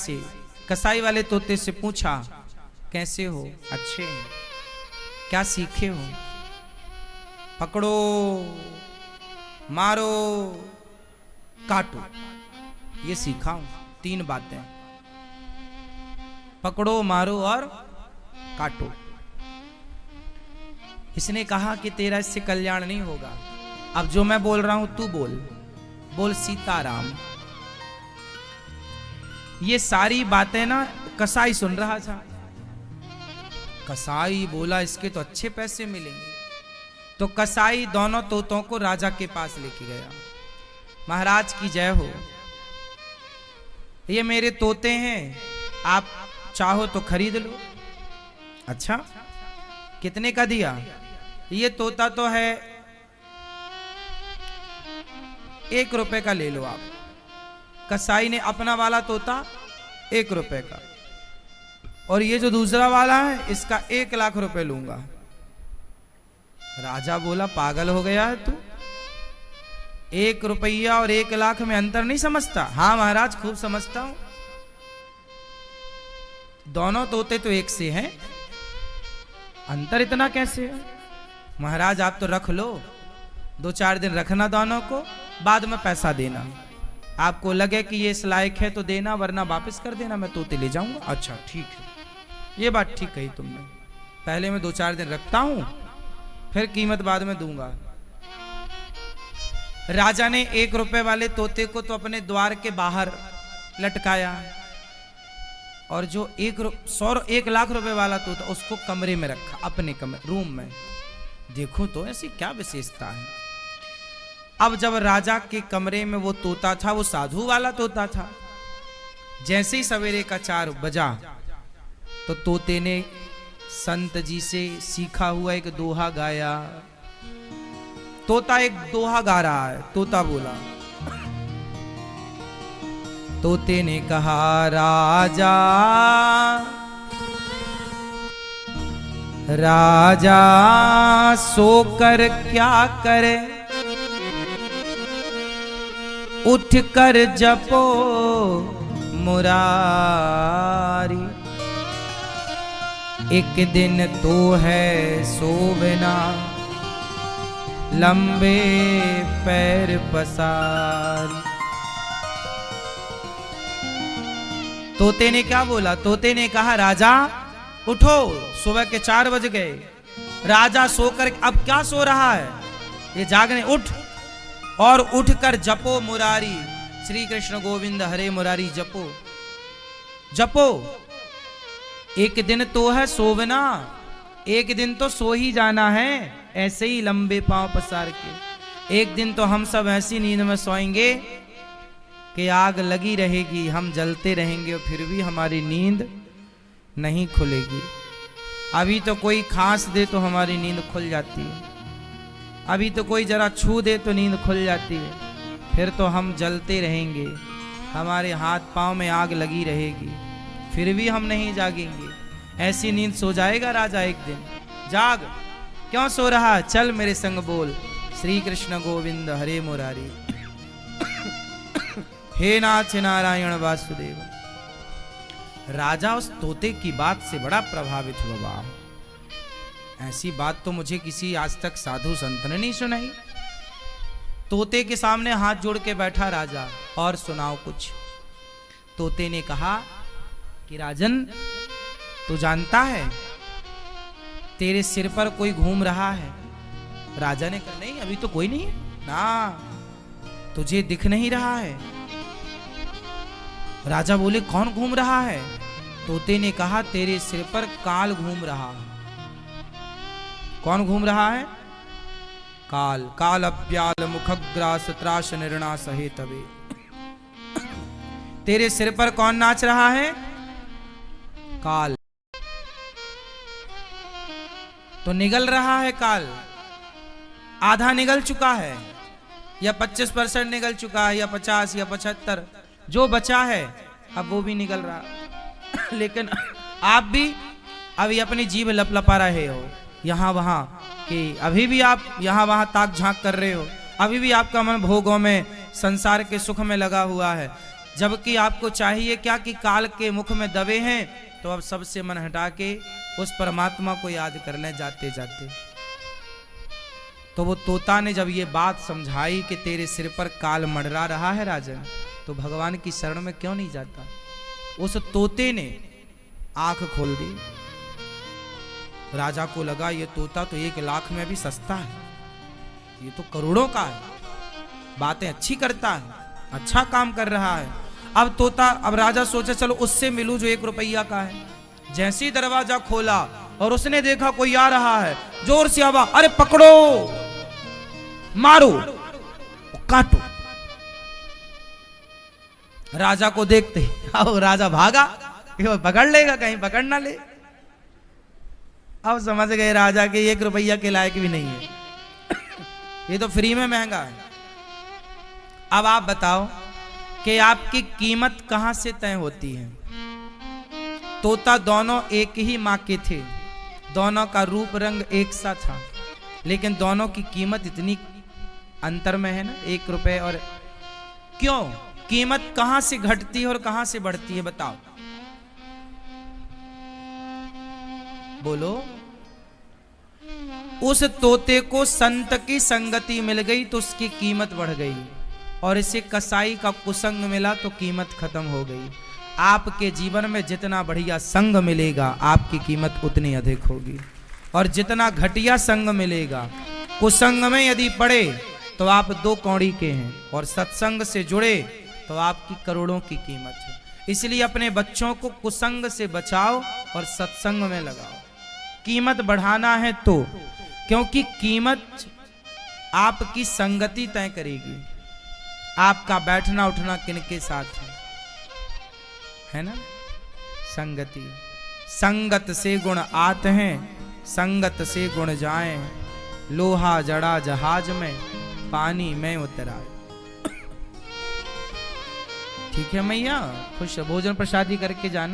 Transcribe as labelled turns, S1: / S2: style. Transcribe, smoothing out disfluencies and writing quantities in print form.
S1: से, कसाई वाले तोते से पूछा, कैसे हो? अच्छे हैं। क्या सीखे हो? पकड़ो, मारो, काटो, ये सीखा हूं। 3 बातें, पकड़ो, मारो और काटो। इसने कहा कि तेरा इससे कल्याण नहीं होगा, अब जो मैं बोल रहा हूं तू बोल, बोल सीताराम। ये सारी बातें ना कसाई सुन रहा था। कसाई बोला इसके तो अच्छे पैसे मिलेंगे। तो कसाई दोनों तोतों को राजा के पास लेके गया। महाराज की जय हो, ये मेरे तोते हैं, आप चाहो तो खरीद लो। अच्छा, कितने का दिया? ये तोता तो है 1 रुपए का, ले लो आप। कसाई ने अपना वाला तोता 1 रुपए का, और ये जो दूसरा वाला है इसका 1 लाख रुपए लूंगा। राजा बोला, पागल हो गया है तू? 1 रुपया और 1 लाख में अंतर नहीं समझता? हाँ महाराज, खूब समझता हूं। दोनों तोते तो एक से हैं, अंतर इतना कैसे है? महाराज आप तो रख लो, 2-4 दिन रखना दोनों को, बाद में पैसा देना। आपको लगे कि ये इस लायक है तो देना, वरना वापस कर देना, मैं तोते ले जाऊंगा। अच्छा ठीक है, ये बात ठीक कही तुमने। पहले मैं 2-4 दिन रखता हूं, फिर कीमत बाद में दूंगा। राजा ने 1 रुपए वाले तोते को तो अपने द्वार के बाहर लटकाया, और जो 1 लाख रुपए वाला तोता उसको कमरे में रखा, अपने कमरे रूम में। देखो तो ऐसी क्या विशेषता है। अब जब राजा के कमरे में वो तोता था, वो साधु वाला तोता था। जैसे ही सवेरे का 4 बजा तो तोते ने संत जी से सीखा हुआ एक दोहा गाया। तोता एक दोहा गा रहा है। तोता बोला, तोते ने कहा, राजा राजा सोकर क्या करे, उठ कर जपो मुरारी। एक दिन तो है सोवना, लंबे पैर पसारी। तोते ने क्या बोला? तोते ने कहा, राजा उठो, सुबह के 4 बज गए। राजा सोकर अब क्या सो रहा है, ये जागने, उठ और उठकर जपो मुरारी। श्री कृष्ण गोविंद हरे मुरारी जपो, जपो। एक दिन तो है सोवना, एक दिन तो सो ही जाना है, ऐसे ही लंबे पांव पसार के। एक दिन तो हम सब ऐसी नींद में सोएंगे कि आग लगी रहेगी, हम जलते रहेंगे और फिर भी हमारी नींद नहीं खुलेगी। अभी तो कोई खांस दे तो हमारी नींद खुल जाती है, अभी तो कोई जरा छू दे तो नींद खुल जाती है, फिर तो हम जलते रहेंगे, हमारे हाथ पांव में आग लगी रहेगी, फिर भी हम नहीं जागेंगे। ऐसी नींद सो जाएगा राजा एक दिन। जाग, क्यों सो रहा है? चल मेरे संग बोल, श्री कृष्ण गोविंद हरे मुरारी। हे नाथ नारायण वासुदेव। राजा उस तोते की बात से बड़ा प्रभावित हुआ। ऐसी बात तो मुझे किसी आज तक साधु संत ने नहीं सुनाई। तोते के सामने हाथ जोड़ के बैठा राजा, और सुनाओ कुछ। तोते ने कहा कि राजन, तू जानता है तेरे सिर पर कोई घूम रहा है? राजा ने कहा, नहीं अभी तो कोई नहीं है ना, तुझे दिख नहीं रहा है। राजा बोले, कौन घूम रहा है? तोते ने कहा, तेरे सिर पर काल घूम रहा है। कौन घूम रहा है? काल। काल अव्याल मुखग्रास त्रास निर्णा सहे तवे। तेरे सिर पर कौन नाच रहा है? काल। तो निगल रहा है काल, आधा निगल चुका है, या 25% निगल चुका है, या 50 या 75, जो बचा है अब वो भी निकल रहा। लेकिन आप भी अभी अपनी जीभ लपलपा रहे हो यहां वहां, कि अभी भी आप यहां वहां ताक झांक कर रहे हो, अभी भी आपका मन भोगों में, संसार के सुख में लगा हुआ है। जबकि आपको चाहिए क्या कि काल के मुख में दबे हैं, तो अब सबसे मन हटा के उस परमात्मा को याद कर लें जाते जाते। तो वो तोता ने जब ये बात समझाई कि तेरे सिर पर काल मंडरा रहा है राजन, तो भगवान की शरण में क्यों नहीं जाता। उस तोते ने आंख खोल दी। राजा को लगा ये तोता तो 1 लाख में भी सस्ता है, ये तो करोड़ों का है, बातें अच्छी करता है, अच्छा काम कर रहा है। अब राजा सोचा चलो उससे मिलूं जो 1 रुपया का है। जैसे ही दरवाजा खोला और उसने देखा कोई आ रहा है, जोर से आवाज, अरे पकड़ो, मारो, काटो। राजा को देखते ही राजा भागा, पकड़ लेगा, कहीं पकड़ ना ले। अब समझ गए राजा के 1 रुपया के लायक भी नहीं है, ये तो फ्री में महंगा है। अब आप बताओ कि आपकी कीमत कहां से तय होती है। तोता दोनों एक ही मां के थे, दोनों का रूप रंग एक सा था, लेकिन दोनों की कीमत इतनी अंतर में है ना, 1 रुपए। और क्यों कीमत कहां से घटती है और कहां से बढ़ती है, बताओ बोलो। उस तोते को संत की संगति मिल गई तो उसकी कीमत बढ़ गई, और इसे कसाई का कुसंग मिला तो कीमत खत्म हो गई। आपके जीवन में जितना बढ़िया संग मिलेगा आपकी कीमत उतनी अधिक होगी, और जितना घटिया संग मिलेगा, कुसंग में यदि पड़े तो आप 2 कौड़ी के हैं, और सत्संग से जुड़े तो आपकी करोड़ों की कीमत है। इसलिए अपने बच्चों को कुसंग से बचाओ और सत्संग में लगाओ। कीमत बढ़ाना है तो, क्योंकि कीमत आपकी संगति तय करेगी, आपका बैठना उठना किनके साथ है ना। संगति, संगत से गुण आते हैं, संगत से गुण जाए, लोहा जड़ा जहाज में, पानी में उतराए। ठीक है मैया, खुश भोजन प्रसादी करके जाना।